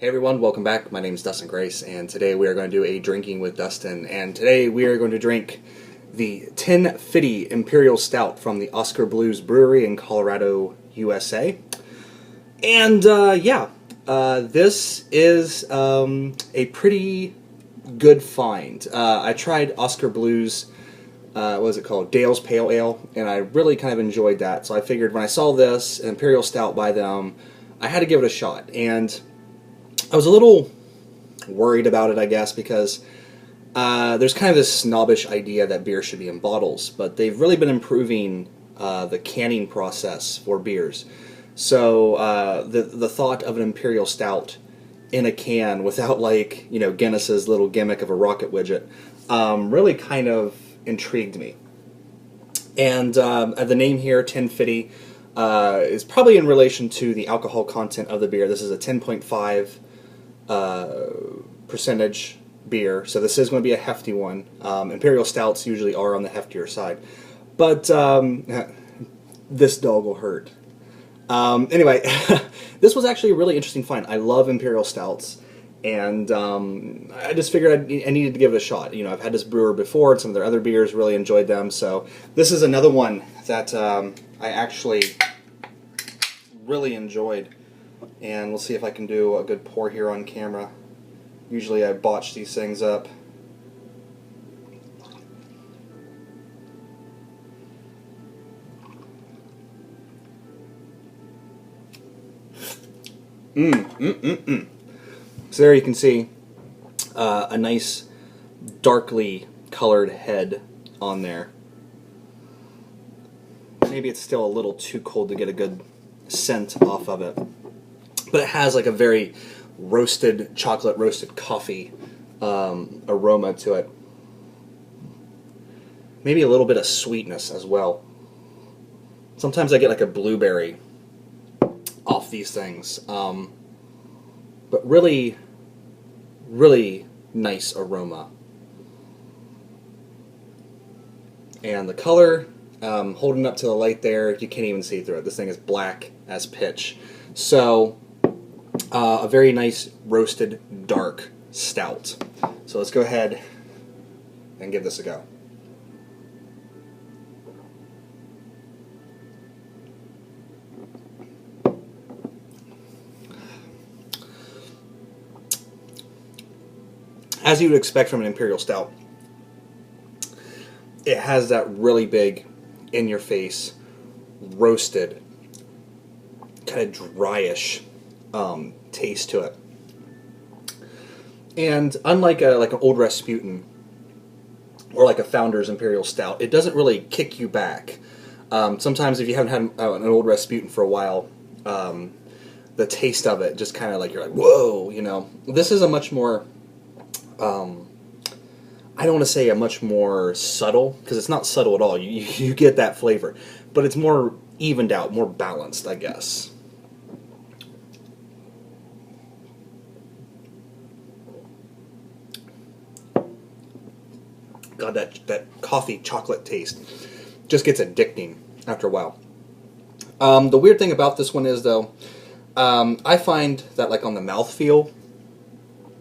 Hey everyone, welcome back. My name is dustinkreis, and today we are going to do a drinking with Dustin. And today we are going to drink the 10 Fidy Imperial Stout from the Oskar Blues Brewery in Colorado, USA. And this is a pretty good find. I tried Oskar Blues, what was it called? Dale's Pale Ale, and I really kind of enjoyed that. So I figured when I saw this, an Imperial Stout by them, I had to give it a shot. And I was a little worried about it, I guess, because there's kind of this snobbish idea that beer should be in bottles, but they've really been improving the canning process for beers. So the thought of an Imperial Stout in a can without, like, you know, Guinness's little gimmick of a rocket widget really kind of intrigued me. And the name here, 10 Fidy, is probably in relation to the alcohol content of the beer. This is a 10.5 percentage beer, so this is going to be a hefty one. Imperial Stouts usually are on the heftier side, but this dog will hurt. Anyway, this was actually a really interesting find. I love Imperial Stouts, and I just figured I needed to give it a shot. You know, I've had this brewer before, and some of their other beers, really enjoyed them, so this is another one that I actually really enjoyed. And we'll see if I can do a good pour here on camera. Usually I botch these things up. So there you can see a nice darkly colored head on there. Maybe it's still a little too cold to get a good scent off of it. But it has like a very roasted, chocolate roasted coffee aroma to it. Maybe a little bit of sweetness as well. Sometimes I get like a blueberry off these things. But really, really nice aroma. And the color, holding up to the light there, you can't even see through it. This thing is black as pitch. So, a very nice roasted dark stout. So let's go ahead and give this a go. As you would expect from an Imperial Stout, it has that really big, in-your-face, roasted, kind of dryish taste to it. And unlike like an Old Rasputin or like a Founder's Imperial Stout, it doesn't really kick you back. Sometimes if you haven't had an Old Rasputin for a while, the taste of it just kind of like, you're like, whoa, you know. This is a much more, I don't want to say a much more subtle, because it's not subtle at all. You get that flavor, but it's more evened out, more balanced, I guess. God, that coffee chocolate taste just gets addicting after a while. The weird thing about this one is, though, I find that, like, on the mouthfeel,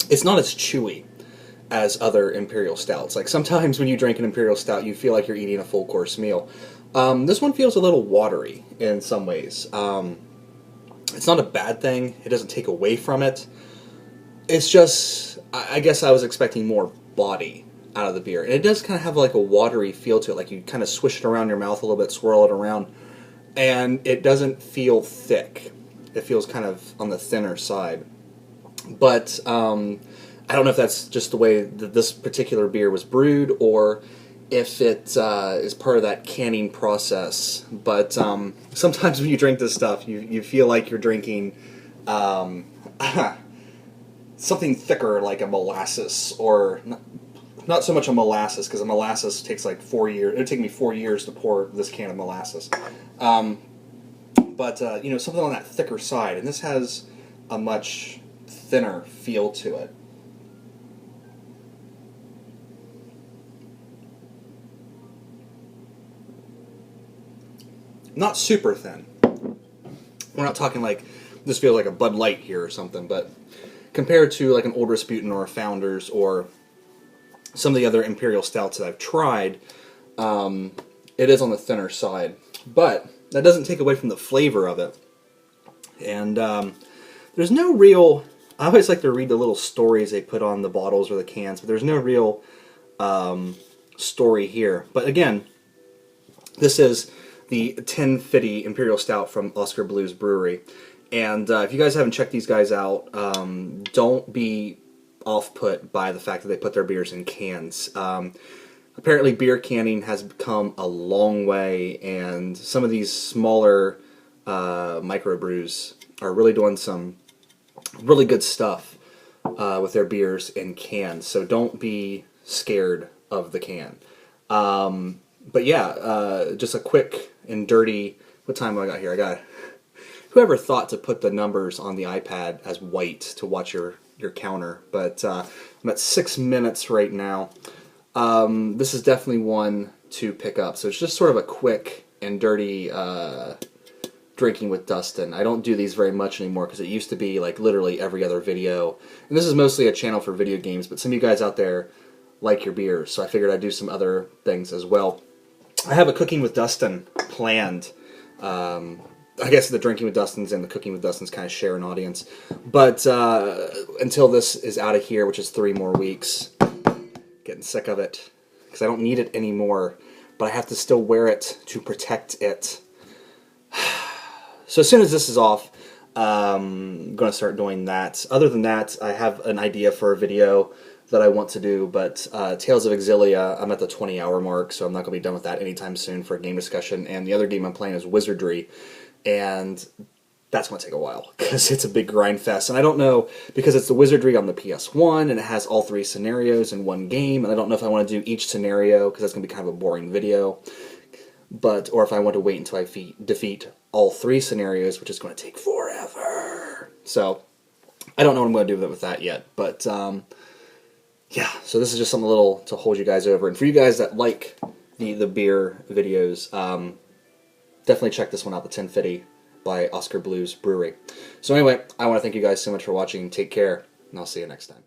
it's not as chewy as other Imperial Stouts. Like, sometimes when you drink an Imperial Stout, you feel like you're eating a full course meal. This one feels a little watery in some ways. It's not a bad thing. It doesn't take away from it. It's just, I guess I was expecting more body out of the beer. And it does kind of have like a watery feel to it. Like you kind of swish it around your mouth a little bit, swirl it around. And it doesn't feel thick. It feels kind of on the thinner side. But I don't know if that's just the way that this particular beer was brewed, or if it is part of that canning process. But sometimes when you drink this stuff, you feel like you're drinking something thicker, like a molasses, or not so much a molasses, because a molasses takes like 4 years. It would take me 4 years to pour this can of molasses. But you know, something on that thicker side, and this has a much thinner feel to it. Not super thin. We're not talking like this feels like a Bud Light here or something, but compared to like an Old Rasputin or a Founders or some of the other Imperial Stouts that I've tried, it is on the thinner side. But that doesn't take away from the flavor of it. And there's no real... I always like to read the little stories they put on the bottles or the cans, but there's no real story here. But again, this is the 10 Fidy Imperial Stout from Oskar Blues Brewery. And if you guys haven't checked these guys out, don't be off-put by the fact that they put their beers in cans. Apparently beer canning has come a long way, and some of these smaller microbrews are really doing some really good stuff with their beers in cans. So don't be scared of the can. But yeah, just a quick and dirty... What time have I got here? I got... Whoever thought to put the numbers on the iPad as white to watch your counter, but I'm at 6 minutes right now. This is definitely one to pick up. So it's just sort of a quick and dirty drinking with Dustin. I don't do these very much anymore because it used to be like literally every other video. And this is mostly a channel for video games, but some of you guys out there like your beers, so I figured I'd do some other things as well. I have a Cooking with Dustin planned. I guess the Drinking with Dustin's and the Cooking with Dustin's kind of share an audience. But until this is out of here, which is 3 more weeks, getting sick of it because I don't need it anymore, but I have to still wear it to protect it. So as soon as this is off, I'm going to start doing that. Other than that, I have an idea for a video that I want to do, but Tales of Exilia, I'm at the 20-hour mark, so I'm not going to be done with that anytime soon for a game discussion. And the other game I'm playing is Wizardry, and that's going to take a while because it's a big grind fest. And I don't know, because it's the Wizardry on the PS1 and it has all 3 scenarios in one game, and I don't know if I want to do each scenario because that's going to be kind of a boring video, or if I want to wait until I defeat all 3 scenarios, which is going to take forever. So I don't know what I'm going to do with that yet, but yeah, so this is just something little to hold you guys over. And for you guys that like the beer videos, definitely check this one out, the 10 Fidy by Oskar Blues Brewery. So anyway, I want to thank you guys so much for watching. Take care, and I'll see you next time.